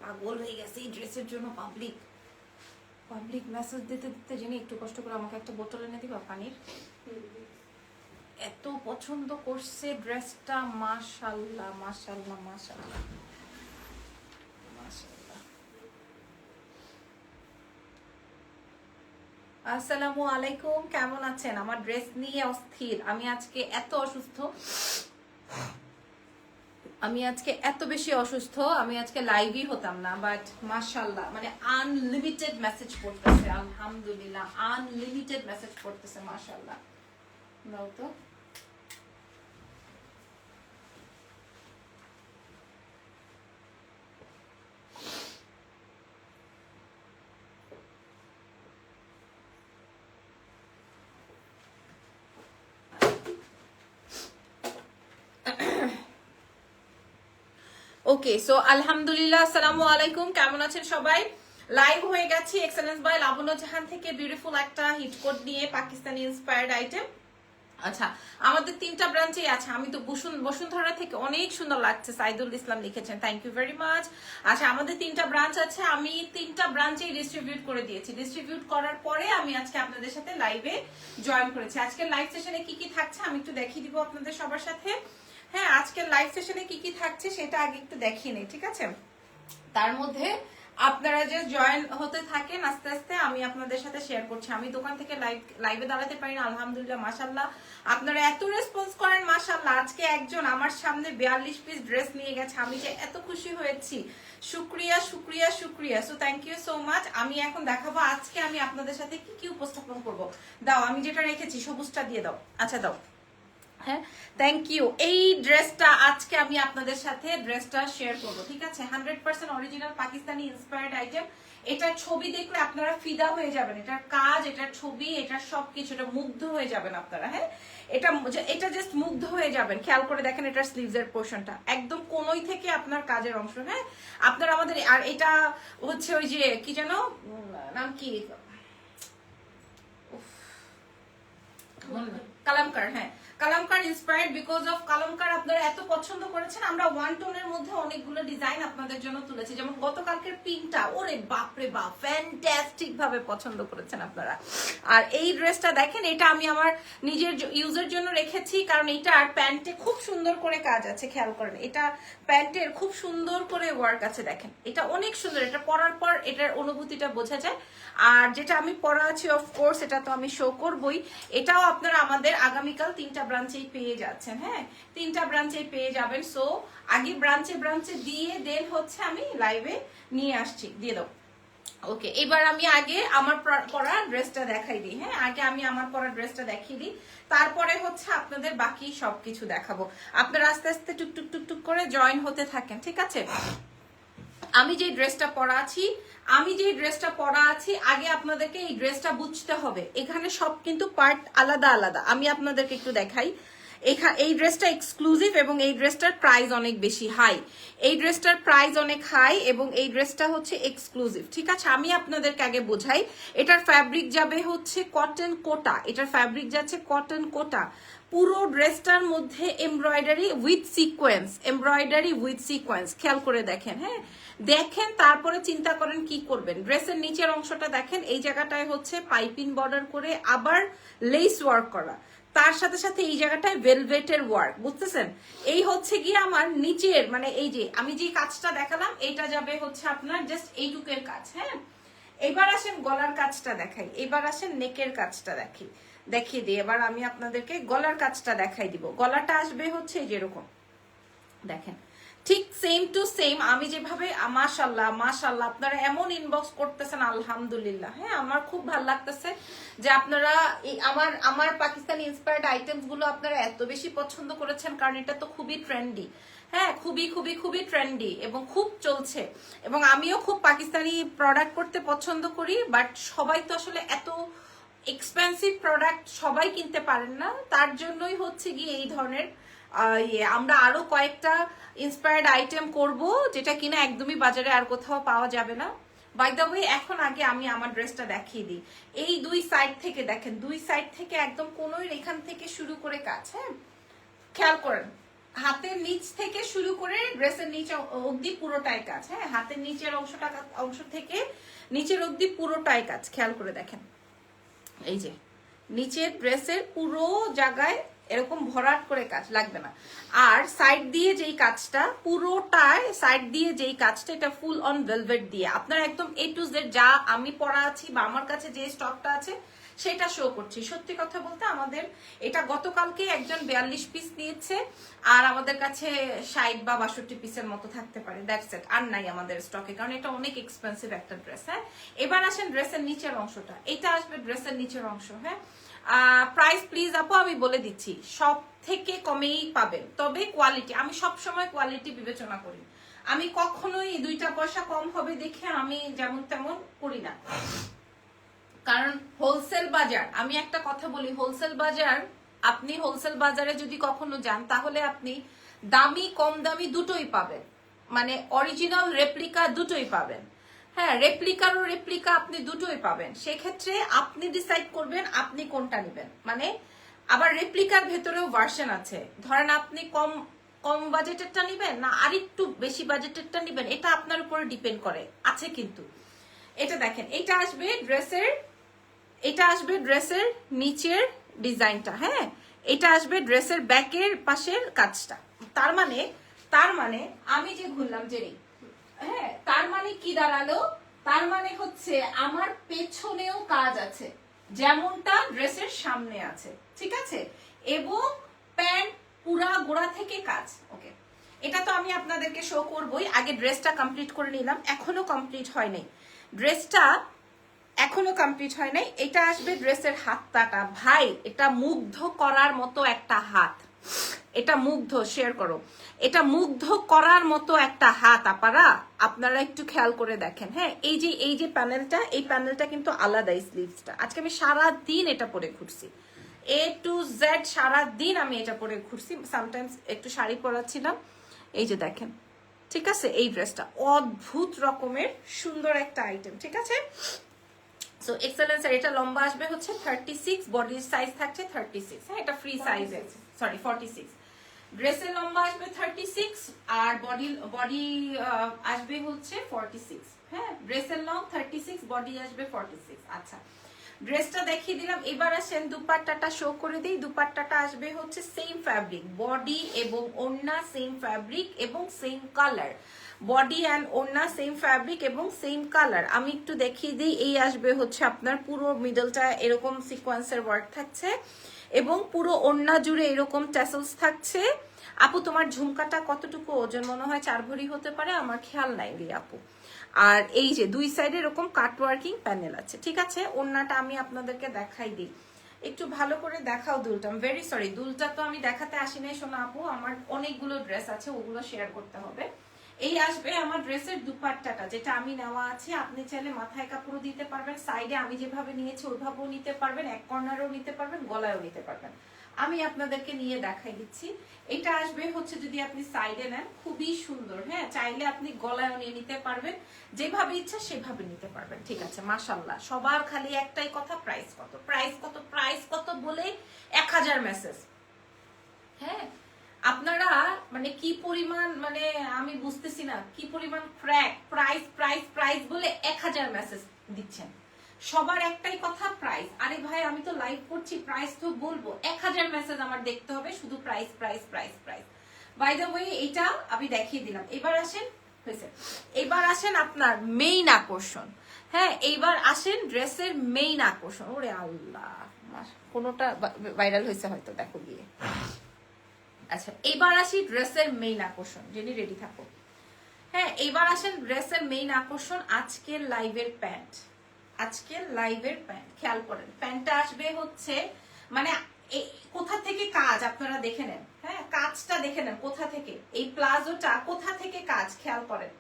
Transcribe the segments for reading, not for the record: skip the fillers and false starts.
পাগল হয়ে গেছে এই ড্রেসের জন্য। পাবলিক মেসেজ দিতে দিতে জেনে একটু কষ্ট করে আমাকে একটা বোতল এনে দিবা পানির। এত পছন্দ করছে ড্রেসটা, মাশাআল্লাহ মাশাআল্লাহ মাশাআল্লাহ মাশাআল্লাহ। আসসালামু আলাইকুম, কেমন আছেন? আমার ড্রেস নিয়ে অস্থির। আমি আজকে এত অসুস্থ, আমি আজকে এত বেশি অসুস্থ, আমি আজকে লাইভই হতাম না, বাট মাশাআল্লাহ মানে আনলিমিটেড মেসেজ পড়তেছে, আলহামদুলিল্লাহ আনলিমিটেড মেসেজ পড়তেছে, মাশাআল্লাহ। দাও তো। ওকে, সো আলহামদুলিল্লাহ, আসসালামু আলাইকুম, কেমন আছেন সবাই? লাইভ হয়ে গেছি এক্সেলেন্স বাই লাবণ্য জাহান থেকে বিউটিফুল একটা হিট কোড নিয়ে, পাকিস্তানি ইন্সপায়ার্ড আইটেম। আচ্ছা, আমাদের 3টা ব্রাঞ্চেই আছে। আমি তো বসুন্ধরা থেকে, অনেক সুন্দর লাগছে, সাইদুল ইসলাম লিখেছেন, থ্যাংক ইউ ভেরি মাচ। আচ্ছা, আমাদের 3টা ব্রাঞ্চ আছে, আমি 3টা ব্রাঞ্চেই ডিস্ট্রিবিউট করে দিয়েছি। ডিস্ট্রিবিউট করার পরে আমি আজকে আপনাদের সাথে লাইভে জয়েন করেছি। আজকে লাইভ সেশনে কি কি থাকছে আমি একটু দেখিয়ে দিব আপনাদের সবার সাথে। হ্যাঁ, আজকের লাইভ সেশনে কি কি থাকছে সেটা আগে একটু দেখিয়ে নেই, ঠিক আছে? তার মধ্যে আপনারা যে জয়েন হতে থাকেন আস্তে আস্তে, আমি আপনাদের সাথে শেয়ার করছি। আমি দোকান থেকে লাইভে দাঁড়াতে পারি না, আলহামদুলিল্লাহ মাশাআল্লাহ আপনারা এত রেসপন্স করেন, মাশাআল্লাহ। আজকে একজন আমার সামনে 42 পিস ড্রেস নিয়ে গেছে, আমি যে এত খুশি হয়েছি, শুক্রিয়া শুক্রিয়া শুক্রিয়া। So thank you so much. আমি এখন দেখাবো আজকে আমি আপনাদের সাথে কি কি উপস্থাপন করব। দাও, আমি যেটা রেখেছি সবুজটা দিয়ে দাও। আচ্ছা দাও, হ্যাঁ থ্যাংক ইউ। এই ড্রেসটা আজকে আমি আপনাদের সাথে ড্রেসটা শেয়ার করবো, ঠিক আছে? 100% অরিজিনাল পাকিস্তানি ইন্সপায়ার্ড আইটেম। এটার ছবি দেখলে আপনারা ফিদা হয়ে যাবেন, এটার কাজ, এটার ছবি, এটার সবকিছু, এটা মুগ্ধ হয়ে যাবেন আপনারা। হ্যাঁ, এটা জাস্ট মুগ্ধ হয়ে যাবেন। খেয়াল করে দেখেন এটার স্লিভস এর পোর্শনটা একদম কোনোই থেকে আপনার কাজের অংশ। হ্যাঁ, আপনারা আমাদের, আর এটা হচ্ছে ওই যে কি যেন নাম, কি কালামকার। হ্যাঁ, কালামকার ইন্সপায়ার্ড, বিকজ অফ কালামকার আপনারা এত পছন্দ করেছেন। আমরা ওয়ান টোনের মধ্যে অনেকগুলো ডিজাইন আপনাদের জন্য তুলেছি, যেমন গতকালকের পিঙ্কটা, ওরে বাপরে বাপ, ফ্যান্টাস্টিক ভাবে পছন্দ করেছেন আপনারা। আর এই ড্রেসটা দেখেন, এটা আমি আমার নিজের ইউজের জন্য রেখেছি, কারণ এটার প্যান্টে খুব সুন্দর করে কাজ আছে। খেয়াল করেন, এটা প্যান্টের খুব সুন্দর করে ওয়ার্ক আছে, দেখেন এটা অনেক সুন্দর। এটা পরার পর এটার অনুভূতিটা বোঝা যায়। আর যেটা আমি পরা আছি অফকোর্স এটা তো আমি শো করবই, এটাও আপনারা আমাদের আগামীকাল 3টা ব্রাঞ্চেই পেয়ে যাচ্ছেন। হ্যাঁ, 3টা ব্রাঞ্চেই পেয়ে যাবেন। সো আগে ব্রাঞ্চে দিয়ে দেন হচ্ছে আমি লাইভে নিয়ে আসছি, দিয়ে দাও। ওকে, এবার আমি আগে আমার পরা ড্রেসটা দেখাই দিই। হ্যাঁ, আগে আমি আমার পরা ড্রেসটা দেখিয়ে দিই, তারপরে হচ্ছে আপনাদের বাকি সবকিছু দেখাবো। আপনারা আস্তে আস্তে টুকটুক টুকটুক করে জয়েন হতে থাকেন, ঠিক আছে? আমি যে ড্রেসটা পরা আছি আগে আপনাদেরকে এই ড্রেসটা বুঝতে হবে। এখানে সব কিন্তু পার্ট আলাদা আলাদা, আমি আপনাদেরকে একটু দেখাই। এই ড্রেসটা এক্সক্লুসিভ এবং এই ড্রেসটার প্রাইস অনেক বেশি হাই। এই ড্রেসটার প্রাইস অনেক হাই এবং এই ড্রেসটা হচ্ছে এক্সক্লুসিভ, ঠিক আছে? আমি আপনাদেরকে আগে বোঝাই। এটার ফ্যাব্রিক যাবে হচ্ছে কটন কোটা, এটার ফ্যাব্রিক যাচ্ছে কটন কোটা। পুরো ড্রেসটার মধ্যে এমব্রয়ডারি উইথ সিকোয়েন্স, খেয়াল করে দেখেন। হ্যাঁ, দেখেন তারপরে চিন্তা করেন কি করবেন। ড্রেসের নিচের অংশটা দেখেন, এই জায়গাটায় হচ্ছে পাইপিং বর্ডার করে আবার লেস ওয়ার্ক করা, তার সাথে সাথে এই জায়গাটায় ভেলভেটের ওয়ার্ক, বুঝতেছেন? এই হচ্ছে গিয়ে আমার নিচের, মানে এই যে আমি যে কাজটা দেখালাম এটা যাবে হচ্ছে আপনার জাস্ট এইটুকের কাজ। হ্যাঁ, এবার আসেন গলার কাজটা দেখাই, এবার আসেন নেকের কাজটা দেখিয়ে দিই। এবার আমি আপনাদেরকে গলার কাজটা দেখাই দিব। গলাটা আসবে হচ্ছে যেরকম, দেখেন ঠিক সেম টু সেম আমি যেভাবে। মাশাআল্লাহ মাশাআল্লাহ, আপনারা এমন ইনবক্স করতেছেন, আলহামদুলিল্লাহ। হ্যাঁ, আমার খুব ভালো লাগতেছে যে আপনারা আমার পাকিস্তানি ইন্সপায়ার্ড আইটেমস গুলো আপনারা এত বেশি পছন্দ করেছেন, কারণ এটা তো খুবই ট্রেন্ডি। হ্যাঁ, খুবই খুবই খুবই ট্রেন্ডি এবং খুব চলছে। এবং আমিও খুব পাকিস্তানি প্রোডাক্ট করতে পছন্দ করি, বাট সবাই তো আসলে এত এক্সপেন্সিভ প্রোডাক্ট সবাই কিনতে পারেন না, তার জন্যই হচ্ছে গিয়ে এই ধরনের আমরা আরো কয়েকটা ইন্সপায়ার্ড আইটেম করব, যেটা কিনা একদমই বাজারে আর কোথাও পাওয়া যাবে না। বাই দ্য ওয়ে, এখন আগে আমি আমার ড্রেসটা দেখিয়ে দিই। এই দুই সাইড থেকে দেখেন, দুই সাইড থেকে একদম কোনোই এখান থেকে শুরু করে কাজ। হ্যাঁ, খেয়াল করেন হাতের নিচ থেকে শুরু করে ড্রেসের নিচ অবধি পুরোটাই কাজ। হ্যাঁ, হাতের নিচের অংশ থেকে নিচের অবধি পুরোটাই কাজ। খেয়াল করে দেখেন, এই যে নিচের ড্রেসের পুরো জায়গায় এরকম ভরাট করে কাজ লাগবে না। আর সাইড দিয়ে যেই কাজটা, পুরোটায় সাইড দিয়ে যেই কাজটা, এটা ফুল অন ভেলভেট দিয়ে আপনার একদম A to Z যা আমি পরা আছি বা আমার কাছে যে স্টকটা আছে সেটা শো করছি। সত্যি কথা বলতে আমাদের এটা গতকালকে একজন 42 পিস নিয়েছে, আর আমাদের কাছে 60 বা 62 পিসের মতো থাকতে পারে, দ্যাটস ইট। আর নাই আমাদের স্টকে, কারণ এটা অনেক এক্সপেন্সিভ একটা ড্রেস। হ্যাঁ, এবার আসেন ড্রেসের নিচের অংশটা। এটা আসবে ড্রেসের নিচের অংশ। হ্যাঁ, প্রাইস প্লিজ আপু আমি বলে দিচ্ছি, সব থেকে কমেই পাবেন, তবে কোয়ালিটি, আমি সব সময় কোয়ালিটি বিবেচনা করি। আমি কখনোই 2টা পয়সা কম হবে দেখে আমি যেমন তেমন করি না, কারণ হোলসেল বাজার, আমি একটা কথা বলি, হোলসেল বাজার, আপনি হোলসেল বাজারে যদি কখনো যান তাহলে আপনি দামি কম দামি দুটোই পাবেন, মানে অরিজিনাল রেপ্লিকা দুটোই পাবেন। হ্যাঁ, রেপ্লিকারও রেপ্লিকা আপনি দুটোই পাবেন। সেক্ষেত্রে আপনি ডিসাইড করবেন আপনি কোনটা নেবেন। মানে আবার রেপ্লিকার ভেতরেও ভার্সন আছে, ধরেন আপনি কম কম বাজেটেরটা নিবেন না আরেকটু বেশি বাজেটেরটা নিবেন, এটা আপনার উপরে ডিপেন্ড করে আছে। কিন্তু এটা দেখেন, এটা আসবে ড্রেসের নিচের ডিজাইনটা। হ্যাঁ, এটা আসবে ড্রেসের ব্যাকের পাশের কাজটা। তার মানে আমি যে ঘুরলাম যে, হ্যাঁ, তার মানে কি দাঁড়ালো, তার মানে হচ্ছে আমার পেছনেও কাজ আছে যেমনটা ড্রেসের সামনে আছে, ঠিক আছে, এবং প্যান্ট পুরা গোড়া থেকে কাজ। ওকে, এটা তো আমি আপনাদেরকে শো করবই। আগে ড্রেসটা কমপ্লিট করে নিলাম, এখনো কমপ্লিট হয় নাই ড্রেসটা, এখনো কমপ্লিট হয় নাই। এটা আসবে ড্রেসের হাতটাটা। ভাই, এটা মুগ্ধ করার মতো একটা হাত, এটা মুগ্ধ, শেয়ার করো, এটা মুগ্ধ করার মতো একটা হাত আপারা, আপনারা একটু খেয়াল করে দেখেন। হ্যাঁ, এই যে প্যানেলটা, এই প্যানেলটা কিন্তু আলাদা, স্লিভসটা। আজকে আমি সারা দিন এটা পরে ঘুরছি, A to Z সারা দিন আমি এটা পরে ঘুরছি, সামটাইমস একটু শাড়ি পরাচ্ছিলাম। এই যে দেখেন, ঠিক আছে, এই ড্রেসটা অদ্ভুত রকমের সুন্দর একটা আইটেম, ঠিক আছে। সো এক্সেলেন্স, এটা লম্বা আসবে হচ্ছে 36, বডির সাইজ থাকছে 36। হ্যাঁ, এটা ফ্রি সাইজ আছে, সরি 46। ড্রেসের লম্বা আসবে 36 আর বডি আসবে হচ্ছে 46। হ্যাঁ, ড্রেসের লং 36, বডি আসবে 46। আচ্ছা, ড্রেসটা দেখিয়ে দিলাম। এবার আসেন দুপাট্টাটা শো করে দিই। দুপাট্টাটা আসবে হচ্ছে সেম ফ্যাব্রিক, বডি এবং ওড়না সেম ফ্যাব্রিক এবং সেম কালার, বডি অ্যান্ড ওড়না সেম ফ্যাব্রিক এবং সেম কালার। আমি একটু দেখিয়ে দিই। এই আসবে হচ্ছে আপনার পুরো মিডলটা এরকম সিকোয়েন্সের ওয়ার্ক থাকছে এবং পুরো ওড়না জুড়ে এরকম ট্যাসেলস থাকছে। আপু তোমার ঝুমকাটা কতটুকু ওজন? মনে হয় 4 ভরি হতে পারে, আমার খেয়াল নাই রে আপু। আর এই যে দুই সাইডে এরকম কাটওয়ার্কিং প্যানেল আছে, ঠিক আছে। ওড়নাটা আমি আপনাদেরকে দেখাই দিই, একটু ভালো করে দেখাও দুলটা। ভেরি সরি, দুলটা তো আমি দেখাতে আসি নাই শোনা আপু, আমার অনেকগুলো ড্রেস আছে, ওগুলো শেয়ার করতে হবে। এই আসবে আমার ড্রেসের দুপাট্টাটা, যেটা আমি নেওয়া আছে। আপনি চাইলে মাথায় কাপড়ও দিতে পারবেন, সাইডে আমি যেভাবে নিয়েছি ওইভাবেও নিতে পারবেন, এক কর্নারেও নিতে পারবেন, গলায়ও নিতে পারবেন। আমি আপনাদেরকে নিয়ে দেখাই দিচ্ছি। এটা আসবে হচ্ছে যদি আপনি সাইডে নেন, খুবই সুন্দর। হ্যাঁ, চাইলে আপনি গলায়ও নিয়ে নিতে পারবেন, যেভাবে ইচ্ছা সেভাবে নিতে পারবেন, ঠিক আছে। মাশাআল্লাহ, সবার খালি একটাই কথা, প্রাইস কত, প্রাইস কত, প্রাইস কত বলে 1000 মেসেজ। হ্যাঁ, আপনারা মানে কি পরিমাণ, মানে আমি বুঝতেছি না কি পরিমাণ ক্র্যাক, প্রাইস প্রাইস প্রাইস বলে 1000 মেসেজ দিচ্ছেন। সবার একটাই কথা, প্রাইস। আরে ভাই, আমি তো লাইভ করছি, প্রাইস তো বলবো, 1000 মেসেজ আমার দেখতে হবে শুধু price price price price. By the way, এটা আমি দেখিয়ে দিলাম। এবার আসেন, হয়েছে, এবার আসেন আপনার মেইন আকর্ষণ। হ্যাঁ, এইবার আসেন ড্রেসের মেইন আকর্ষণ। ওরে আল্লাহ, কোনোটা ভাইরাল হয়েছে হয়তো, দেখো গিয়ে। আচ্ছা, এবার আসি ড্রেসের মেইন আকর্ষণ। জেনি রেডি থাকো। হ্যাঁ, এবার আসেন ড্রেসের মেইন আকর্ষণ, আজকের লাইভের প্যান্ট। আজকের লাইভের প্যান্ট খেয়াল করেন, প্যান্টটা আসবে হচ্ছে মানে কোথা থেকে কাজ আপনারা দেখে নেন। হ্যাঁ, কাজটা দেখে নেন কোথা থেকে, এই প্লাজোটা কোথা থেকে কাজ খেয়াল করেন।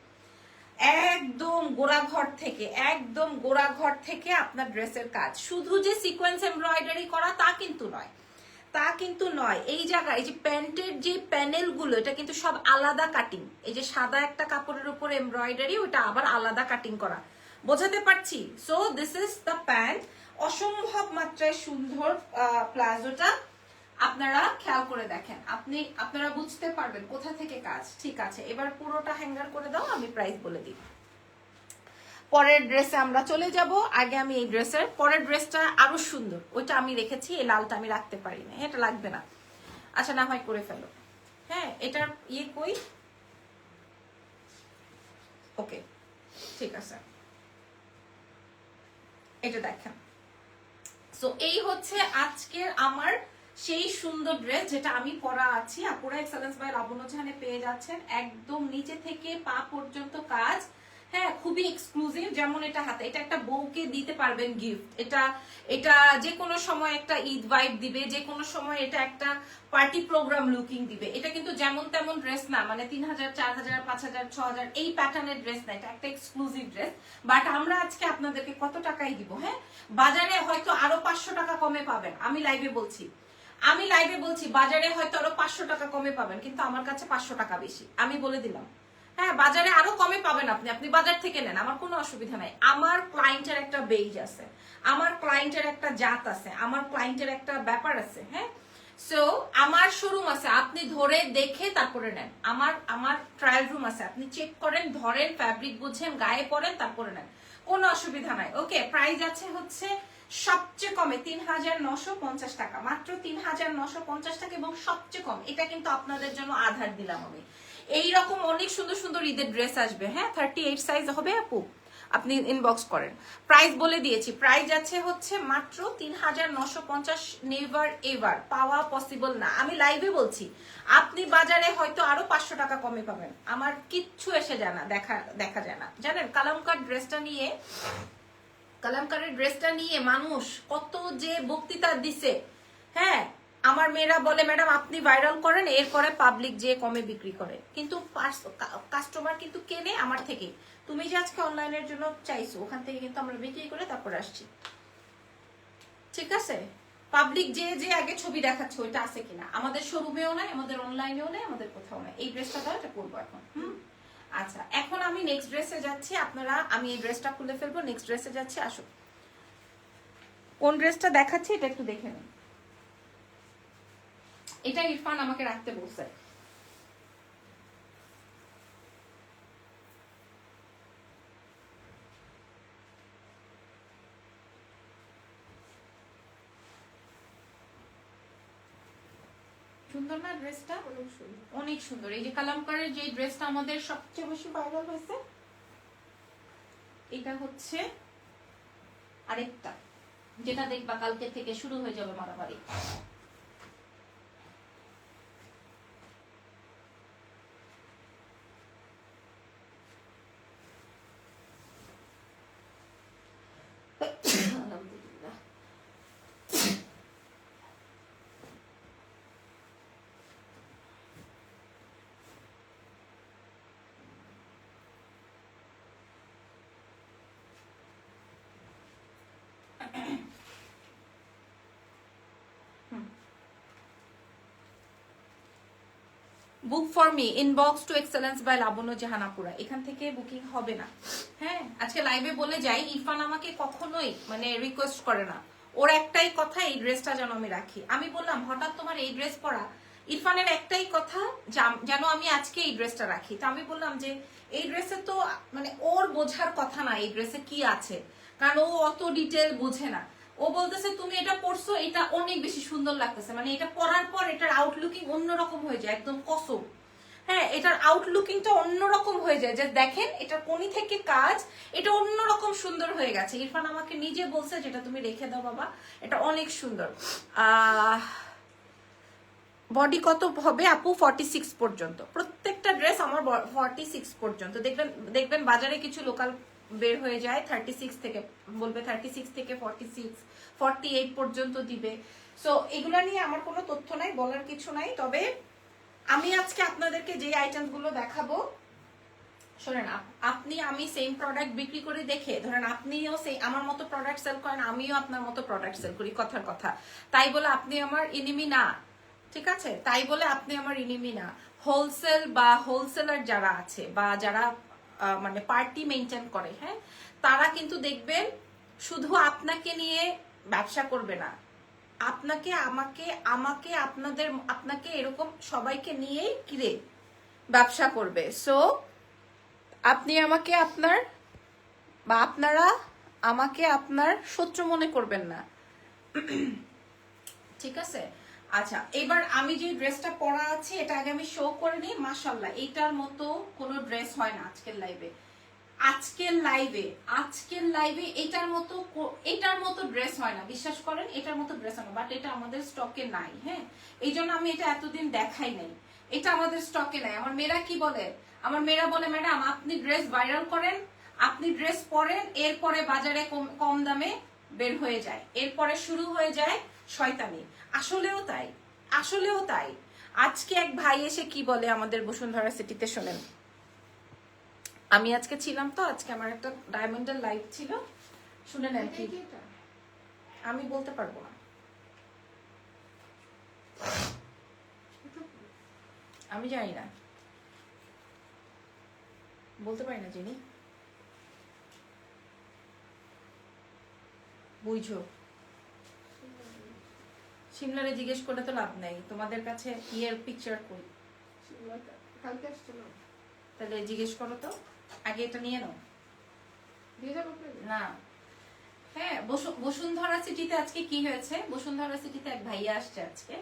একদম গোড়াঘর থেকে, একদম গোড়াঘর থেকে আপনার ড্রেসের কাজ। শুধু যে সিকোয়েন্স এমব্রয়ডারি করা তা কিন্তু নয়, তা কিন্তু নয়। এই জায়গায় এই যে প্যান্টের যে প্যানেল গুলো, এটা কিন্তু সব আলাদা কাটিং। এই যে সাদা একটা কাপড়ের উপর এমব্রয়ডারি, ওটা আবার আলাদা কাটিং করা, বোঝাতে পারছি? So this is the pant. অসম্ভব মাত্রায় সুন্দর প্লাজোটা, আপনারা খেয়াল করে দেখেন, আপনারা বুঝতে পারবেন কোথা থেকে কাজ। ঠিক আছে, এবার পুরোটা হ্যাঙ্গার করে দাও, আমি প্রাইস বলে দিই। পরের ড্রেসে আমরা চলে যাব। আগে আমি এই ড্রেসের পরের ড্রেসটা আরো সুন্দর, ওইটা আমি রেখেছি, এই লালটা আমি রাখতে পারি না, এটা লাগবে না। আচ্ছা না হয় করে ফেলো। হ্যাঁ, এটার ইয়ে কই? ওকে, ঠিক আছে, এটা দেখেন। সো এই হচ্ছে আজকের আমার সেই সুন্দর ড্রেস যেটা আমি পরা আছি। আপুরা এক্সেলেন্স বাই লাবণ্য জাহানে পেয়ে যাচ্ছেন, একদম নিচে থেকে পা পর্যন্ত কাজ। হ্যাঁ, খুবই এক্সক্লুসিভ। যেমন এটা হাতে, এটা একটা বউকে দিতে পারবেন গিফট। এটা এটা যে কোনো সময় একটা ঈদ ভাইব দিবে, যে কোনো সময় এটা একটা পার্টি প্রোগ্রাম লুকিং দিবে। এটা কিন্তু যেমন তেমন ড্রেস না, মানে 3000, 4000, 5000, 6000 এই প্যাটার্নের ড্রেস না, এটা একটা এক্সক্লুসিভ ড্রেস। বাট আমরা আজকে আপনাদেরকে কত টাকায় দিব? হ্যাঁ, বাজারে হয়তো আরো 500 টাকা কমে পাবেন। আমি লাইভে বলছি বাজারে হয়তো আরো 500 টাকা কমে পাবেন, কিন্তু আমার কাছে 500 টাকা বেশি, আমি বলে দিলাম। হ্যাঁ, বাজারে আরো কমে পাবেন, আপনি বাজার থেকে নেন, আমার কোনো অসুবিধা নাই। আমার ক্লায়েন্টের একটা বেজ আছে, আমার ক্লায়েন্টের একটা জাত আছে, আমার ক্লায়েন্টের একটা ব্যাপার আছে। হ্যাঁ, সো আমার শোরুম আছে, আপনি ধরে দেখে তারপরে নেন। আমার ট্রায়াল রুম আছে, আপনি চেক করেন, ধরেন, ফ্যাব্রিক বুঝেন, গায়ে পরেন, তারপরে নেন, কোনো অসুবিধা নাই। ওকে, প্রাইস আছে হচ্ছে সবচেয়ে কমে 3950 টাকা, মাত্র 3950 টাকা, এবং সবচেয়ে কম। এটা কিন্তু আপনাদের জন্য আধার দিলাম আমি। এইরকম অনেক সুন্দর সুন্দর ঈদের ড্রেস আসবে। হ্যাঁ, 38 সাইজ হবে আপু, আপনি ইনবক্স করেন। প্রাইস বলে দিয়েছি, প্রাইস আছে হচ্ছে মাত্র 3950। নেভার এভার পাওয়া পসিবল না, আমি লাইভে বলছি। আপনি বাজারে হয়তো আরো 500 টাকা কমে পাবেন, আমার কিচ্ছু এসে যায় না, দেখা যায় না। জানেন, কালামকারের ড্রেসটা নিয়ে মানুষ কত যে বক্তৃতা দিছে। হ্যাঁ, আমার মেয়েরা বলে ম্যাডাম আপনি ভাইরাল করেন, এরপরে পাবলিক যে কমে বিক্রি করে, কিন্তু কাস্টমার কিন্তু কেনে আমার থেকে। তুমি যে আজকে অনলাইনের জন্য চাইছো, ওখান থেকে কিন্তু আমরা বিক্রি করে তারপর আসছি। ঠিক আছে, পাবলিক যে যে আগে ছবি দেখাচ্ছে ওইটা আছে কিনা, আমাদের শোরুমেও নাই, আমাদের অনলাইনেও নাই, আমাদের কোথাও নাই। এই ড্রেসটা দাও, এটা পরবো এখন। আচ্ছা, এখন আমি নেক্সট ড্রেসে যাচ্ছি। আমি এই ড্রেসটা খুলে ফেলবো, নেক্সট ড্রেসে যাচ্ছি। আসো, কোন ড্রেসটা দেখাচ্ছি এটা একটু দেখে নিন। এটা ইরফান আমাকে রাখতে বলছে। সুন্দর না ড্রেসটা? অনেক সুন্দর। এই যে কালামকারের যে ড্রেসটা আমাদের সবচেয়ে বেশি ভাইরাল হয়েছে, এটা হচ্ছে আরেকটা, যেটা দেখবা কালকে থেকে শুরু হয়ে যাবে মারামারি। Book for me, inbox to excellence by Labanya Jahanapura, এখান থেকে বুকিং হবে না। হ্যাঁ, আজকে লাইভে বলে যাই, ইরফান আমাকে কখনোই মানে রিকোয়েস্ট করে না, ওর একটাই কথা এই ড্রেসটা যেন আমি রাখি। আমি বললাম হঠাৎ তোমার এই ড্রেস পরা, ইরফানের একটাই কথা যেন আমি আজকে এই ড্রেসটা রাখি। তো আমি বললাম যে এই ড্রেসে তো মানে ওর বোঝার কথা না এই ড্রেসে কি আছে, কারণ ও অত ডিটেল বোঝে না। ও বলতেছে তুমি এটা পরছো, এটা অনেক বেশি সুন্দর লাগতেছে, মানে এটা পরার পর এটার আউটলুকিং অন্যরকম হয়ে যায়, একদম কসম। হ্যাঁ, এটার আউটলুকিংটা অন্যরকম হয়ে যায়, যে দেখেন এটা কোনি থেকে কাজ, এটা অন্যরকম সুন্দর হয়ে গেছে। ইরফান আমাকে নিজে বলছে যেটা তুমি রেখে দাও বাবা, এটা অনেক সুন্দর। বডি কত হবে আপু? 46 পর্যন্ত প্রত্যেকটা ড্রেস আমার, 46 পর্যন্ত। দেখবেন বাজারে কিছু লোকাল বের হয়ে যায় 36 থেকে, বলবে 36 থেকে 46, 48 পর্যন্ত দিবে। সো এগুলা নিয়ে আমার কোনো তথ্য নাই, বলার কিছু নাই। তবে আমি আজকে আপনাদেরকে যে আইটেম গুলো দেখাবো, শোনেন, আমি সেম প্রোডাক্ট বিক্রি করে দেখে, ধরেন আপনিও সেই আমার মতো প্রোডাক্ট সেল করেন, আমিও আপনার মতো প্রোডাক্ট সেল করি, কথার কথা। তাই বলে আপনি আমার এনিমি না, ঠিক আছে? তাই বলে আপনি আমার এনিমি না। হোলসেল বা হোলসেলার যারা আছে বা যারা মানে পার্টি মেনটেন করে, হ্যাঁ, তারা কিন্তু দেখবেন শুধু আপনাকে নিয়ে ব্যবসা করবে না, আপনাকে আমাকে আমাকে আপনাদের আপনাকে এরকম সবাইকে নিয়েই কিরে ব্যবসা করবে। সো আপনি আমাকে আপনার বা আপনারা আমাকে আপনার শত্রু মনে করবেন না, ঠিক আছে? আচ্ছা, এবার আমি যে ড্রেসটা পরা আছে এটা আগে আমি শো করে নিই। মাশাআল্লাহ, এটার মতো কোনো ড্রেস হয় না আজকের লাইভে। আজকের লাইভে এটার মতো ড্রেস হয় না, বিশ্বাস করেন, এটার মতো ড্রেস হয় না। বাট এটা আমাদের স্টকে নাই, হ্যাঁ, এই জন্য আমি এটা এতদিন দেখাই নাই। এটা আমাদের স্টকে নাই। আমার মেয়েরা কি বলে, আমার মেয়েরা বলে ম্যাডাম আপনি ড্রেস ভাইরাল করেন, আপনি ড্রেস পরেন, এরপরে বাজারে কম দামে বের হয়ে যায়, এরপরে শুরু হয়ে যায় শয়তানি। আসলেও তাই, আসলেও তাই। আজকে এক ভাই এসে কি বলে আমাদের বসুন্ধরা সিটিতে, শোনেন। আমি আজকে ছিলাম তো, আজকে আমার একটা ডায়মন্ডের লাইভ ছিল, শুনে নেন কি। আমি বলতে পারবো না, আমি জানি না, বলতে পারি না। যিনি বুঝো, সিমলারে জিজ্ঞেস করে তো লাভ নেই, তোমাদের কাছে ইয়ের পিকচার কই, তাহলে জিজ্ঞেস করো তো, আগে এটা নিয়ে নাও। না, হ্যাঁ, বসুন্ধরা সিটিতে আজকে কি হয়েছে, বসুন্ধরা সিটিতে এক ভাইয়া আসছে আজকে,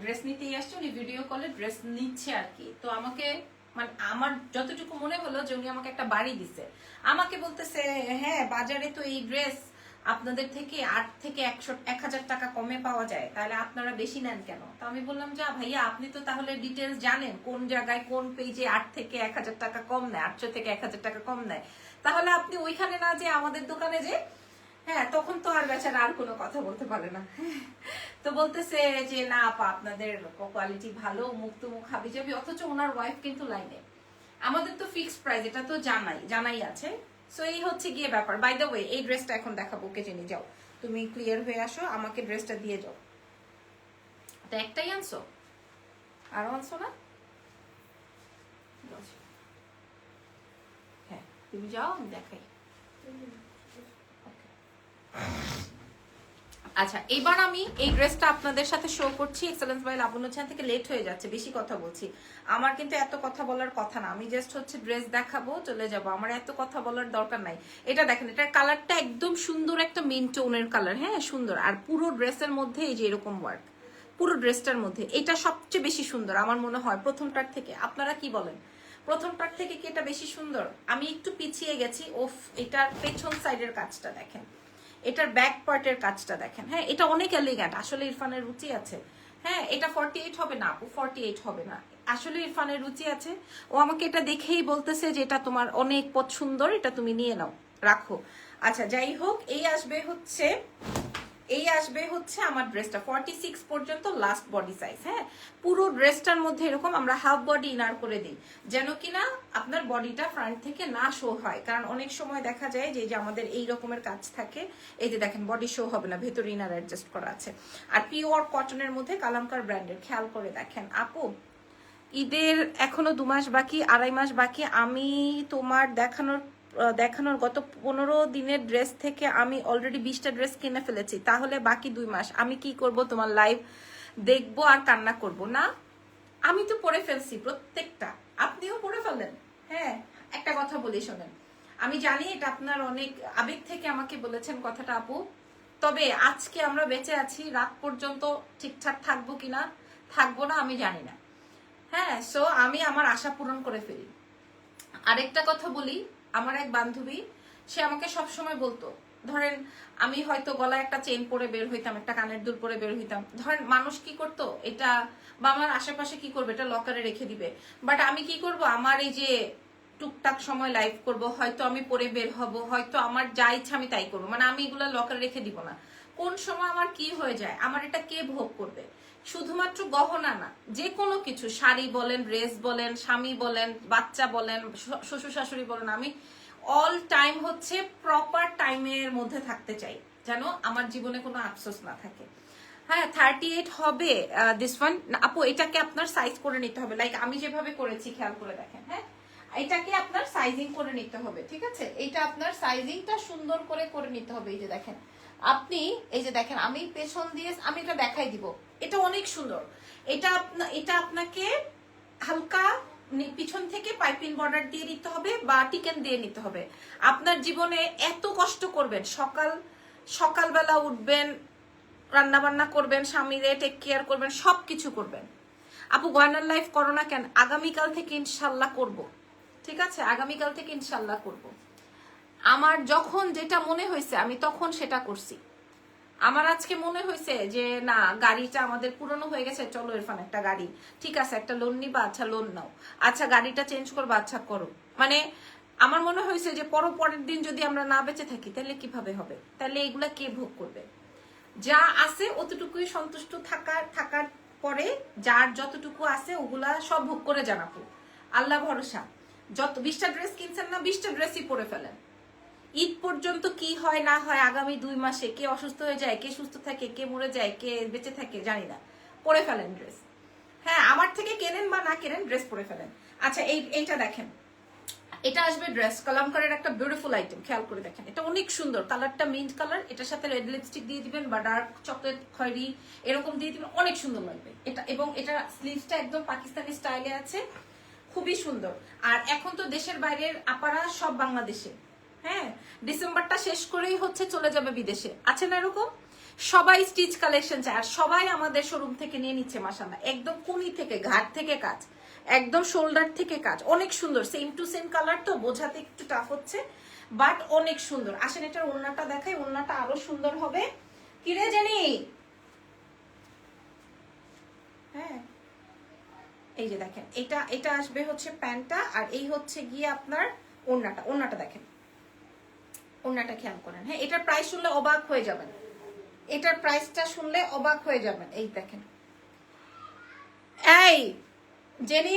ড্রেস নিতেই আসছে, উনি ভিডিও কলে ড্রেস নিচ্ছে আর কি। তো আমাকে, মানে আমার যতটুকু মনে হলো যে উনি আমাকে একটা বাড়ি দিছে, আমাকে বলতেছে হ্যাঁ বাজারে তো এই ড্রেস আপনাদের থেকে 8 থেকে 100-1000 টাকা কমে পাওয়া যায়, তাহলে আপনারা বেশি নেন কেন? তো আমি বললাম যা ভাইয়া, আপনি তো তাহলে ডিটেলস জানেন কোন জায়গায় কোন পেজে 8 থেকে 1000 টাকা কম নেয়, 800 থেকে 1000 টাকা কম নেয়, তাহলে আপনি ওইখানে না যে আমাদের দোকানে যে, হ্যাঁ, তখন তো আর বেচারা আর কোনো কথা বলতে পারে না। তো বলতেছে যে না আপা আপনাদের কোয়ালিটি ভালো, মুখ তো মুখ হাবি যাবি, অথচ ওনার ওয়াইফ কিন্তু লাইনে। আমাদের তো ফিক্সড প্রাইস, এটা তো জানাই আছে। সো এই হচ্ছে গিয়ে ব্যাপার। বাই দ্য ওয়ে, এই ড্রেসটা এখন দেখাবো, কে জেনে যাও, তুমি ক্লিয়ার হয়ে আসো, আমাকে ড্রেসটা দিয়ে যাও। এটা একটাই আনছো, আরো আনছো না? হ্যাঁ, তুমি যাও, আমি দেখাই। আচ্ছা, এবার আমি এই ড্রেসটা আপনাদের সাথে শো করছি। এক্সেলেন্স বাই লাবণ্য চ্যানেল থেকে লেট হয়ে যাচ্ছে, বেশি কথা বলছি। আমার কিন্তু এত কথা বলার কথা না, আমি জাস্ট হচ্ছে ড্রেস দেখাবো, চলে যাব, আমার এত কথা বলার দরকার নাই। এটা দেখেন, এটার কালারটা একদম সুন্দর, একটা মিন্ট টোনের কালার, হ্যাঁ সুন্দর। আর পুরো ড্রেসের মধ্যে এই যে এরকম ওয়ার্ক, পুরো ড্রেসটার মধ্যে এটা সবচেয়ে বেশি সুন্দর আমার মনে হয় প্রথমটার থেকে। আপনারা কি বলেন, প্রথমটার থেকে কি এটা বেশি সুন্দর? আমি একটু পিছিয়ে গেছি। ওফ, এটার পেছন সাইডের কাজটা দেখেন, এটার ব্যাক পার্টের কাজটা দেখেন, হ্যাঁ এটা অনেক এলিগ্যান্ট। আসলে ইরফানের রুচি আছে, হ্যাঁ এটা 48 হবে না আপু, 48 হবে না, আসলে ইরফানের রুচি আছে। ও আমাকে এটা দেখেই বলতেছে যে এটা তোমার অনেক সুন্দর, এটা তুমি নিয়ে নাও, রাখো। আচ্ছা যাই হোক, এই আসবে হচ্ছে আমার ড্রেসটা 46 পর্যন্ত লাস্ট বডি সাইজ। হ্যাঁ, পুরো ড্রেসটার মধ্যে এরকম আমরা হাফ বডি ইনার করে দিই, যেন কিনা আপনার বডিটা ফ্রন্ট থেকে না শো হয়। কারণ অনেক সময় দেখা যায় যে আমাদের এই রকমের কাজ থাকে, এই যে দেখেন বডি শো হবে না, ভেতরে ইনার অ্যাডজাস্ট করা আছে। আর পিওর কটনের মধ্যে কালামকার ব্র্যান্ডের, খেয়াল করে দেখেন আপু। ঈদের এখনো 2 মাস বাকি, 2.5 মাস বাকি। আমি তোমার দেখানোর গত 15 দিনের ড্রেস থেকে আমি অলরেডি 20টা ড্রেস কিনে ফেলেছি, তাহলে বাকি 2 মাস আমি কি করব? তোমার লাইভ দেখবো আর কান্না করব না? আমি তো পরে ফেলছি প্রত্যেকটা, আপনিও পরে ফেললেন। হ্যাঁ, একটা কথা বলি শোনেন, আমি জানি এটা আপনার অনেক আবেগ থেকে আমাকে বলেছেন কথাটা আপু, তবে আজকে আমরা বেঁচে আছি, রাত পর্যন্ত ঠিকঠাক থাকবো কিনা থাকবো না আমি জানি না। হ্যাঁ, সো আমি আমার আশা পূরণ করে ফেলি। আরেকটা কথা বলি, আমার এক বান্ধবী, সে আমাকে সব সময় বলতো, ধরেন আমি হয়তো গলায় একটা চেন পরে বের হইতাম, একটা কানের দুল পরে বের হইতাম, ধরেন মানুষ কি করতো এটা, বা আমার আশেপাশে কি করবে, এটা লকারে রেখে দিবে। বাট আমি কি করব, আমার এই যে টুকটাক সময় লাইভ করব, হয়তো আমি পরে বের হব, হয়তো আমার যা ইচ্ছা আমি তাই করবো, মানে আমি এগুলো লকারে রেখে দিব না। কোন সময় আমার কি হয়ে যায়, আমার এটা কে ভোগ করবে? শুধুমাত্র গহনা না, যে কোনো কিছু, শাড়ি বলেন, ড্রেস বলেন, স্বামী বলেন, বাচ্চা বলেন, শ্বশুর শাশুড়ি বলেন, আমি অল টাইম হচ্ছে প্রপার টাইমের মধ্যে থাকতে চাই, যেন আমার জীবনে কোনো আফসোস না থাকে। হ্যাঁ, 38 হবে দিস ওয়ান আপু। এটাকে আপনার সাইজ করে নিতে হবে, লাইক আমি যেভাবে করেছি, খেয়াল করে দেখেন। হ্যাঁ, এটাকে আপনার সাইজিং করে নিতে হবে, ঠিক আছে? এটা আপনার সাইজিংটা সুন্দর করে নিতে হবে। এই যে দেখেন, আপনি এই যে দেখেন, আমি পেছন দিয়ে আমি এটা দেখাই দিব, এটা অনেক সুন্দর। এটা আপনাকে হালকা পিছন থেকে পাইপিং বর্ডার দিয়ে নিতে হবে বা টিকেন দিয়ে নিতে হবে। আপনার জীবনে এত কষ্ট করবেন, সকালবেলা উঠবেন, রান্না বান্না করবেন, স্বামীরে টেক কেয়ার করবেন, সবকিছু করবেন। আপু গয়নার লাইফ করো না কেন? আগামীকাল থেকে ইনশাল্লাহ করব, ঠিক আছে? আগামীকাল থেকে ইনশাল্লাহ করব। আমার যখন যেটা মনে হয়েছে আমি তখন সেটা করছি। আমার আজকে মনে হয়েছে যে না, গাড়িটা আমাদের পুরনো হয়ে গেছে, চলো ইরফান একটা গাড়ি, ঠিক আছে একটা লোন নিবা, আচ্ছা লোন নাও, আচ্ছা গাড়িটা চেঞ্জ করবা, আচ্ছা করো। মানে আমার মনে হয়েছে যে পরের দিন যদি আমরা না বেঁচে থাকি তাহলে কিভাবে হবে, তাহলে এগুলা কে ভোগ করবে? যা আছে অতটুকুই সন্তুষ্ট থাকার পরে যার যতটুকু আছে ওগুলা সব ভোগ করে জানাবো, আল্লাহ ভরসা। যত 20টা ড্রেস কিনছেন না, 20টা ড্রেসই পরে ফেলেন। ঈদ পর্যন্ত কি হয় না হয়, আগামী 2 মাসে কে অসুস্থ হয়ে যায়, কে সুস্থ থাকে, কে মরে যায়, কে বেঁচে থাকে জানি না, পরে ফেলেন ড্রেস। হ্যাঁ, আমার থেকে কেনেন বা না কেনেন, ড্রেস পরে ফেলেন। আচ্ছা এইটা দেখেন, এটা আসবে ড্রেস কলামকারের একটা বিউটিফুল আইটেম, খেয়াল করে দেখেন, এটা অনেক সুন্দর, কালারটা মিন্ট কালার, এটার সাথে রেড লিপস্টিক দিয়ে দিবেন বা ডার্ক চকলেট খয়েরি এরকম দিয়ে দিবেন, অনেক সুন্দর লাগবে এটা। এবং এটা স্লিভসটা একদম পাকিস্তানি স্টাইলে আছে, খুবই সুন্দর। আর এখন তো দেশের বাইরের আপারা সব বাংলাদেশে, হ্যাঁ ডিসেম্বরটা শেষ করেই হচ্ছে চলে যাবে বিদেশে, আছে না এরকম? সবাই স্টিচ কালেকশন চায় আর সবাই আমাদের শোরুম থেকে নিয়ে নিচ্ছে মাশাআল্লাহ। একদম কুনি থেকে ঘাট থেকে কাজ, একদম শোল্ডার থেকে কাজ, অনেক সুন্দর। সেম টু সেম কালার তো বোঝাতে একটু টাফ হচ্ছে, বাট অনেক সুন্দর। আসেন এটার ওড়নাটা দেখাই, ওড়নাটা আরো সুন্দর হবে। কিরে জানি, হ্যাঁ এই যে দেখেন, এটা আসবে হচ্ছে প্যান্টটা, আর এই হচ্ছে গিয়ে আপনার ওড়নাটা দেখেন, ওড়নাটা খেয়াল করেন। হ্যাঁ, এটার প্রাইস শুনলে অবাক হয়ে যাবেন, এটার প্রাইসটা শুনলে অবাক হয়ে যাবেন। এই দেখেন, এই জেনি,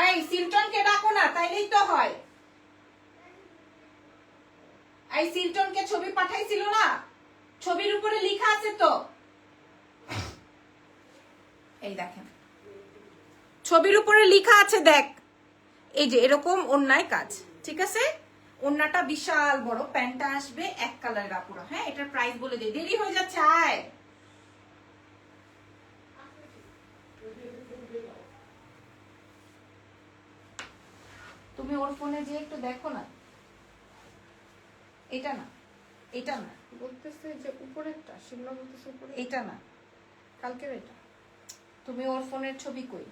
এই সিলটনকে ডাকো না, তাইলেই তো হয়। এই সিলটনকে ছবি পাঠাইছিল না, ছবির উপরে লেখা আছে তো, এই দেখেন ছবির উপরে লেখা আছে, দেখ এই যে এরকম ওড়নায় কাজ, ঠিক আছে? ওড়নাটা বিশাল বড়, প্যান্টটা আসবে এক কালারের আপুরা। হ্যাঁ, এটার প্রাইস বলে দিই, দেরি হয়ে যাচ্ছে। আয় তুমি ওর ফোনে যে একটু দেখো না, এটা না, এটা না, বলতেছে যে উপরেরটা, শিমলা বলতেছে উপরে, এটা না, কালকের এটা। তুমি ওর ফোনের ছবি কই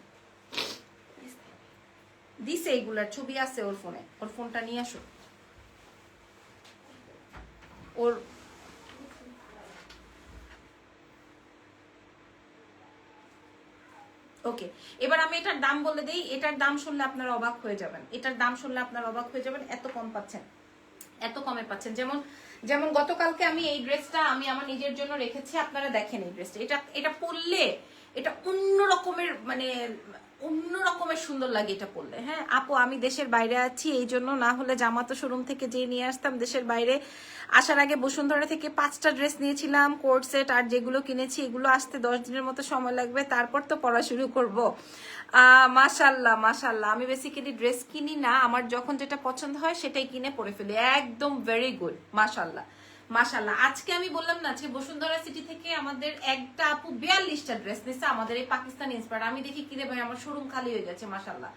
দিছে? এইগুলার ছবি আছে ওর ফোনে, ওর ফোনটা নিয়ে আসো। ওর ওকে, এবার আমি এটার দাম বলে দেই। এটার দাম শুনলে আপনারা অবাক হয়ে যাবেন, এটার দাম শুনলে আপনারা অবাক হয়ে যাবেন, এত কম পাচ্ছেন, এত কমে পাচ্ছেন। যেমন গতকালকে আমি এই ড্রেসটা আমি আমার নিজের জন্য রেখেছি, আপনারা দেখেন এই ড্রেসটা, এটা পরলে এটা অন্য রকমের, মানে অন্য রকমের সুন্দর লাগে এটা পরলে। হ্যাঁ আপু, আমি দেশের বাইরে আছি, এই জন্য না হলে জামাতো শোরুম থেকে যে নিয়ে আসতাম। দেশের বাইরে আসার আগে বসুন্ধরা থেকে 5টা ড্রেস নিয়েছিলাম, কোট সেট, আর যেগুলো কিনেছি এগুলো আসতে 10 দিনের মতো সময় লাগবে, তারপর তো পড়া শুরু করব। মাশাল্লাহ মাশাল্লাহ, আমি বেসিক্যালি ড্রেস কিনি না, আমার যখন যেটা পছন্দ হয় সেটাই কিনে পরে ফেলি, একদম ভেরি গুড, মাশাল্লাহ মাশাল্লাহ। আজকে আমি বললাম না, আজকে বসুন্ধরা সিটি থেকে আমাদের একটা আপু 42টা ড্রেস নিচ্ছে, আমাদের এই পাকিস্তানি ইন্সপায়ার্ড। আমি দেখি কিরে ভাই আমার শোরুম খালি হয়ে যাচ্ছে, মাশাল্লাহ।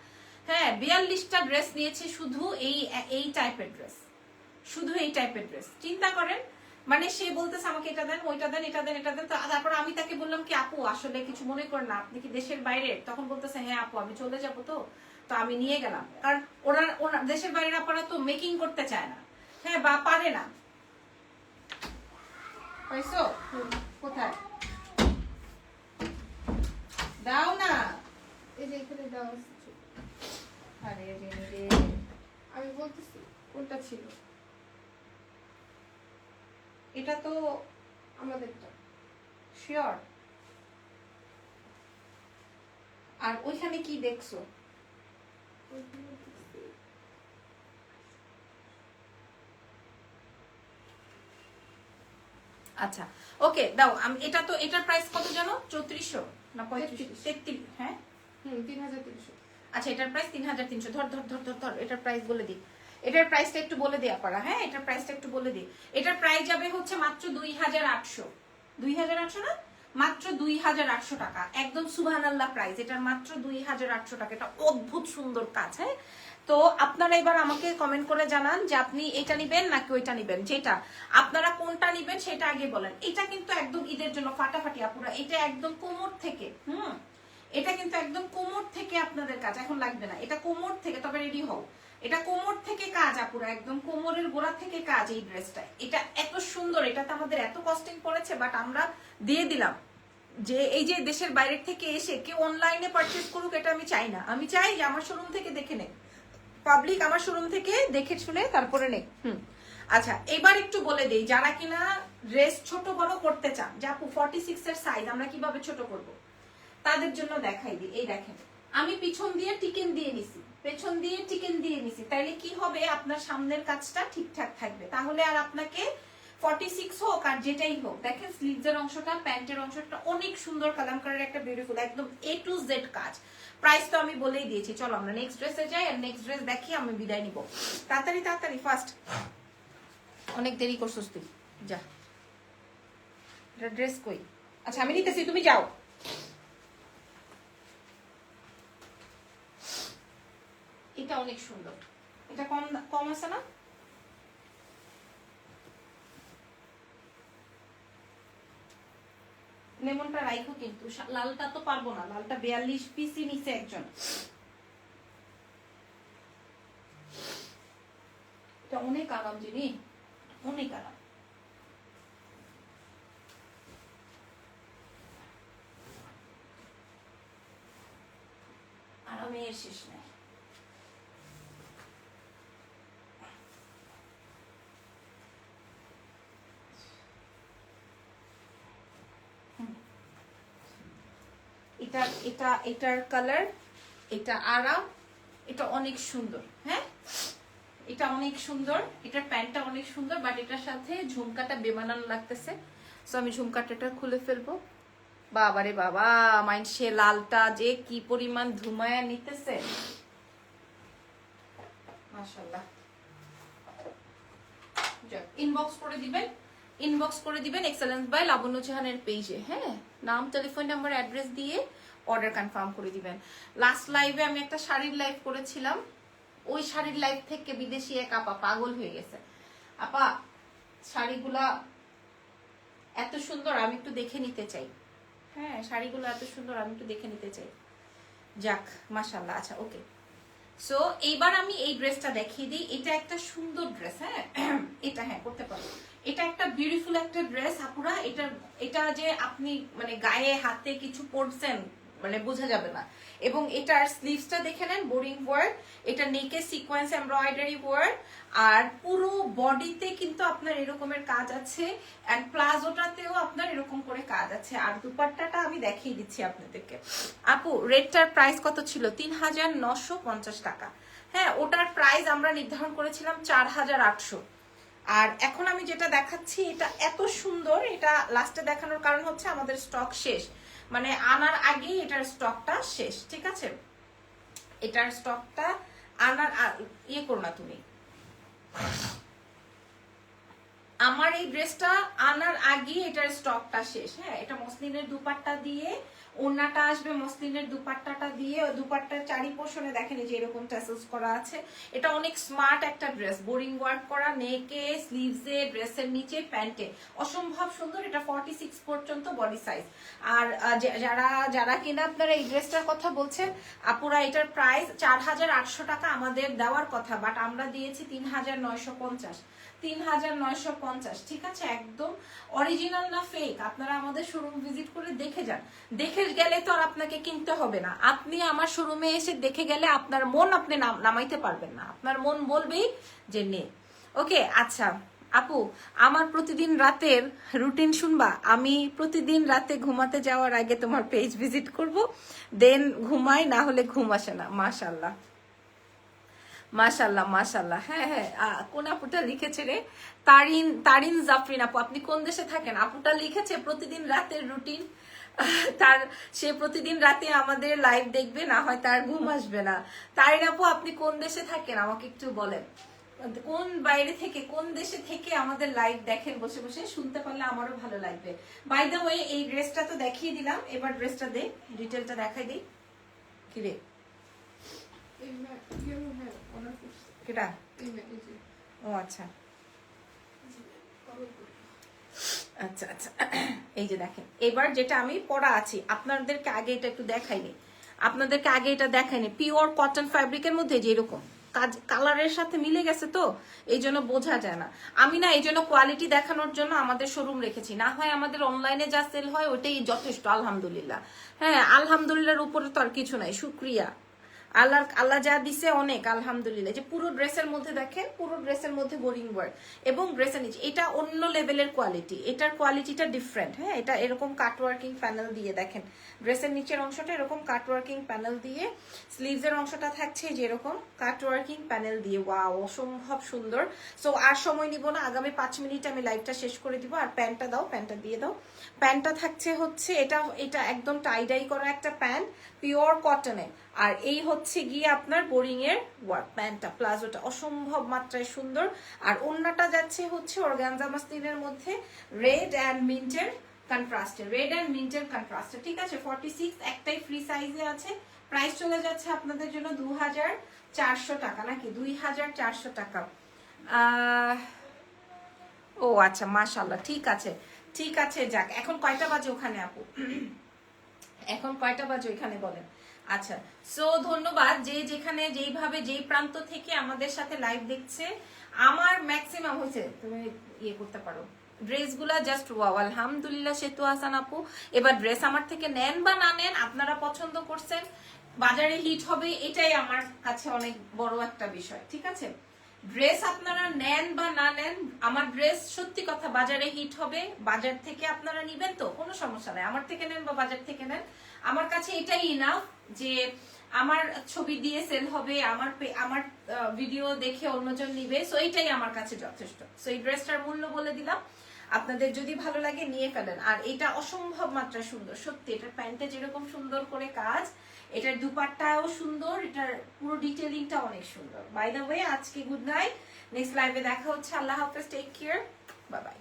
হ্যাঁ, 42টা ড্রেস নিয়েছে শুধু এই টাইপের ড্রেস, শুধু এই টাইপের ড্রেস। চিন্তা করেন, মানে সে বলতেছে আমাকে এটা দেন, ওইটা দেন, এটা দেন, এটা দেন। তারপর আমি তাকে বললাম কি আপু আসলে কিছু মনে করেন না, আপনি কি দেশের বাইরে? তখন বলতেছে হ্যাঁ আপু আমি চলে যাবো, তো আমি নিয়ে গেলাম। কারণ ওরা দেশের বাইরের আপনারা তো মেকিং করতে চায় না, হ্যাঁ বা পারে না। পাইছো? কোথায় দাও না, এই যে এখানে দেওয়া আছে। আরে রে, আমি বলতেছি কোনটা ছিল, এটা তো আমাদেরটা। শিওর। আর ওইখানে কি দেখছো? আচ্ছা ওকে দাও, আমি এটা তো এটার প্রাইস কত জানো? 3400 না 33? হ্যাঁ 3300। আচ্ছা, এটার প্রাইস 3300। ধর, এটার প্রাইস বলে দিই। এটার প্রাইসটা একটু বলে দিই আপনারা, হ্যাঁ এটার প্রাইসটা একটু বলে দিই। এটার প্রাইস যাবে হচ্ছে মাত্র 2800, 2800 না, মাত্র 2800 টাকা, একদম সুবহানাল্লাহ প্রাইস। এটার মাত্র 2800 টাকা। এটা অদ্ভুত সুন্দর কাজ। হ্যাঁ, তো আপনারা এবার আমাকে কমেন্ট করে জানান যে আপনি এটা নিবেন নাকি ওইটা নিবেন, যেটা আপনারা কোনটা নিবেন সেটা আগে বলেন। এটা কিন্তু একদম ঈদের জন্য ফাটাফাটি আপুরা, এটা একদম কোমর থেকে, এটা কিন্তু একদম কোমর থেকে আপনাদের কাজ, এখন লাগবে না, এটা কোমর থেকে, তবে রেডি হও। এটা কোমর থেকে কাজ আপুরা, একদম কোমরের গোড়া থেকে কাজ এই ড্রেসটা। এটা এত সুন্দর, এটাতে আমাদের এত কস্টিং পড়েছে, বাট আমরা দিয়ে দিলাম। যে এই যে দেশের বাইরের থেকে এসে কেউ অনলাইনে পারচেজ করুক, এটা আমি চাই না। আমি চাই যে আমার শোরুম থেকে দেখে নে, পাবলিক আমার শোরুম থেকে দেখে শুনে তারপরে নে। আচ্ছা, এবার একটু বলে দেই, যারা কিনা ড্রেস ছোট বড় করতে চান, যে আপু 46 এর সাইজ আমরা কিভাবে ছোট করব, তাদের জন্য দেখাই দিই। এই দেখেন, আমি পিছন দিয়ে টিকেন দিয়ে নিছি, পেছন দিয়ে টিকেন দিয়ে নিছি, তাইলে কি হবে, আপনার সামনের কাজটা ঠিকঠাক থাকবে। তাহলে আর আপনাকে 46 হোক আর যেটাই হোক, দেখেন স্লিভসের অংশটা, প্যান্টের অংশটা অনেক সুন্দর কালামকারীর একটা বিউটিফুল, একদম A to Z কাজ। প্রাইস তো আমি বলেই দিয়েছি। চলো আমরা নেক্সট ড্রেসে যাই, আর নেক্সট ড্রেস দেখি আমি বিদায় নিব। তাড়াতাড়ি তাড়াতাড়ি ফাস্ট, অনেক দেরি করছিস তুই, যা। এটা ড্রেস কই? আচ্ছা আমি নিতেছি, তুমি যাও। এটা অনেক সুন্দর, এটা কম কম আছে না? লেমনটা রাইখো কিন্তু, লালটা তো পারবো না, লালটা 42 পিসই নিচে একজন। এটা অনেক আরাম জিনি, অনেক আরাম। আরামের শেষ নাই। এটার কালার, এটা আরাম, এটা অনেক সুন্দর। হ্যাঁ, এটা অনেক সুন্দর, এটার প্যান্টটা অনেক সুন্দর, বাট এটার সাথে ঝুমকাটা বেমানান লাগতেছে, সো আমি ঝুমকাটা খুলে ফেলবো। বাবারে বাবা, মাইন্ড সে লালটা যে কি পরিমাণ ধুমায়া নিতেছে, মাশাআল্লাহ। ইনবক্স করে দিবেন, ইনবক্স করে দিবেন এক্সেলেন্স বাই লাবণ্য জাহানের পেজে। হ্যাঁ, নাম, টেলিফোন নাম্বার, অ্যাড্রেস দিয়ে অর্ডার কনফার্ম করে দিবেন। লাস্ট লাইভে আমি একটা শাড়ির লাইভ করেছিলাম, ওই শাড়ির লাইভ থেকে বিদেশি এক আপা পাগল হয়ে গেছে। আপা শাড়িগুলা এত সুন্দর, আমি একটু দেখে নিতে চাই। হ্যাঁ, শাড়িগুলো এত সুন্দর, আমি একটু দেখে নিতে চাই। যাক, মাশাআল্লাহ। আচ্ছা ওকে, সো এইবার আমি এই ড্রেসটা দেখিয়ে দিই। এটা একটা সুন্দর ড্রেস। হ্যাঁ, এটা হ্যাঁ করতে পারবো। এটা একটা বিউটিফুল একটা ড্রেস আপুরা। এটা যে আপনি মানে গায়ে হাতে কিছু পরছেন মানে বোঝা যাবে না। এবং এটার স্লিভসটা দেখে নেন, বোরিং ওয়ার্ক। এটা নেকে সিকোয়েন্স এমব্রয়ডারি ওয়ার্ক, আর পুরো বডিতে কিন্তু আপনার এরকমের কাজ আছে, এন্ড প্লাজোটাতেও আপনার এরকম করে কাজ আছে। আর দুপাট্টাটা আমি দেখিয়ে দিচ্ছি আপনাদেরকে। আপু রেটটার প্রাইস কত ছিল? 3950 টাকা। হ্যাঁ, ওটার প্রাইস আমরা নির্ধারণ করেছিলাম 4800। আর এখন আমি যেটা দেখাচ্ছি এটা এত সুন্দর, এটা লাস্টে দেখানোর কারণ হচ্ছে আমাদের স্টক শেষ, মানে আনার আগেই এটার স্টকটা শেষ। ঠিক আছে, এটার স্টকটা আনার ইয়ে করো না তুমি, আমার এই ড্রেসটা আনার আগে এটার স্টকটা শেষ। হ্যাঁ, এটা মসলিনের দুপাট্টা দিয়ে, ওড়নাটা আসবে মসলিনের দুপাট্টাটা দিয়ে, দুপাট্টার চারি পোর্শনে দেখেন যে এরকম ট্যাসেলস করা আছে। এটা অনেক স্মার্ট একটা ড্রেস, বোরিং ওয়ার্ক করা, নেকে, স্লিভসে, ড্রেসের নিচে, প্যান্টে, অসম্ভব সুন্দর। এটা 46 পর্যন্ত বডি সাইজ। আর যারা কিনা আপনারা এই ড্রেসটার কথা বলছেন, আপুরা এটার প্রাইস 4800 টাকা আমাদের দেওয়ার কথা, বাট আমরা দিয়েছি 3950। 3950। ঠিক আছে, একদম অরিজিনাল না ফেক, আপনারা আমাদের শোরুম ভিজিট করে দেখে যান। দেখে গেলে তো আর আপনাকে কিনতে হবে না, আপনি আমার শোরুমে এসে দেখে গেলে আপনার মন আপনি নামাইতে পারবেন না, আপনার মন বলবেই যে নে। ওকে, আচ্ছা আপু, আমার প্রতিদিন রাতের রুটিন শুনবা? আমি প্রতিদিন রাতে ঘুমাতে যাওয়ার আগে তোমার পেজ ভিজিট করব, দেন ঘুমাই, না হলে ঘুম আসে না। মাশাআল্লাহ মাশাআল্লাহ মাশাআল্লাহ। হ্যাঁ হ্যাঁ, কোন আপুটা লিখেছে রে? তারিন জাফরিন আপু, আপনি কোন দেশে থাকেন? আপুটা লিখেছে প্রতিদিন রাতের রুটিন, সে প্রতিদিন রাতে আমাদের লাইভ দেখবে, না হয় তার ঘুম আসবে না। তারিন আপু, আপনি কোন দেশে থাকেন আমাকে একটু বলেন। কোন বাইরে থেকে কোন দেশে থেকে আমাদের লাইভ দেখেন বসে বসে, শুনতে পারলে আমারও ভালো লাগবে। বাই দ্য ওয়ে এই ড্রেসটা তো দেখিয়ে দিলাম, এবার ড্রেসটা দে, ডিটেলটা দেখাই দিই। কি রে অর্ডার করছি কেটা? এই যে ও আচ্ছা আচ্ছা আচ্ছা, এই যে দেখেন এবার যেটা আমি পরা আছি, আপনাদেরকে আগে এটা একটু দেখাইনি, পিওর কটন ফ্যাব্রিকের মধ্যে যেরকম কাজ কালারের সাথে মিলে গেছে, তো এই জন্য বোঝা যায় না। আমি না এই জন্য কোয়ালিটি দেখানোর জন্য আমাদের শোরুম রেখেছি, না হয় আমাদের অনলাইনে যা সেল হয় ওটাই যথেষ্ট আলহামদুলিল্লাহ। হ্যাঁ আলহামদুলিল্লাহর উপরে তো আর কিছু নাই, শুক্রিয়া আল্লাহ যা দিছে অনেক আলহামদুলিল্লাহ। যে পুরো ড্রেসের মধ্যে দেখেন, পুরো ড্রেসের মধ্যে বোরিং ওয়ার্ক এবং ড্রেসের নিচে এটা অন্য লেভেলের কোয়ালিটি, এটার কোয়ালিটিটা ডিফারেন্ট। হ্যাঁ এটা এরকম কাটওয়ার্কিং প্যানেল দিয়ে, দেখেন ড্রেসের নিচের অংশটা এরকম কাটওয়ার্কিং প্যানেল দিয়ে, স্লিভসের অংশটা থাকছে যে এরকম কাটওয়ার্কিং প্যানেল দিয়ে। ওয়াও অসম্ভব সুন্দর। সো আর সময় নিব না, আগামী 5 মিনিট আমি লাইভটা শেষ করে দিব। আর প্যান্টটা দাও, প্যান্টটা দিয়ে দাও। প্যান্টটা থাকছে হচ্ছে এটা একদম টাইডাই করা একটা প্যান্ট, পিওর কটনে। আর এই হচ্ছে গিয়ে আপনার বোরিং এর ওয়ার্ক, প্যান্টটা প্লাজোটা অসম্ভব মাত্রায় সুন্দর। আর ওন্নাটা যাচ্ছে হচ্ছে অর্গানজা মাসলিনের মধ্যে রেড অ্যান্ড মিন্টের কন্ট্রাস্টে, ঠিক আছে। 46 একটাই ফ্রি সাইজে আছে। প্রাইস চলে যাচ্ছে আপনাদের জন্য 2400 টাকা, নাকি 2400 টাকা। ও আচ্ছা মাশাআল্লাহ, ঠিক আছে যাক। এখন কয়টা বাজে ওখানে আপু? এখন কয়টা বাজে এখানে বলেন? আচ্ছা সো ধন্যবাদ যে যেখানে যেইভাবে যেই প্রান্ত থেকে আমাদের সাথে লাইভ দেখছে। আমার ম্যাক্সিমাম হয়েছে, তুমি ইয়ে করতে পারো ড্রেসগুলা জাস্ট ওয়াও আলহামদুলিল্লাহ। সেতু হাসান আপু, এবার ড্রেস আমার থেকে নেন বা না নেন, আপনারা পছন্দ করছেন, বাজারে হিট হবে, এটাই আমার কাছে অনেক বড় একটা বিষয়। ঠিক আছে, ড্রেস আপনারা নেন বা না নেন, আমার ড্রেস সত্যি কথা বাজারে হিট হবে, বাজার থেকে আপনারা নিবেন তো কোনো সমস্যা নাই, আমার থেকে নেন বা বাজার থেকে নেন, আমার কাছে এটাই ইনাফ যে আমার ছবি দিয়ে সেল হবে, আমার ভিডিও দেখে অন্যজন নিবে, সো এইটাই আমার কাছে যথেষ্ট। সো এই ড্রেসটার মূল্য বলে দিলাম, আপনাদের যদি ভালো লাগে নিয়ে ফেলেন। আর এটা অসম্ভব মাত্রা সুন্দর সত্যি, এটার প্যান্টে যেরকম সুন্দর করে কাজ, এটার দুপাট্টাও সুন্দর, এটার পুরো ডিটেইলিংটা অনেক সুন্দর। বাই দ্য ওয়ে আজকে গুড নাইট, নেক্সট লাইভে দেখা হচ্ছে। আল্লাহ হাফেজ, টেক কেয়ার, বাই বাই।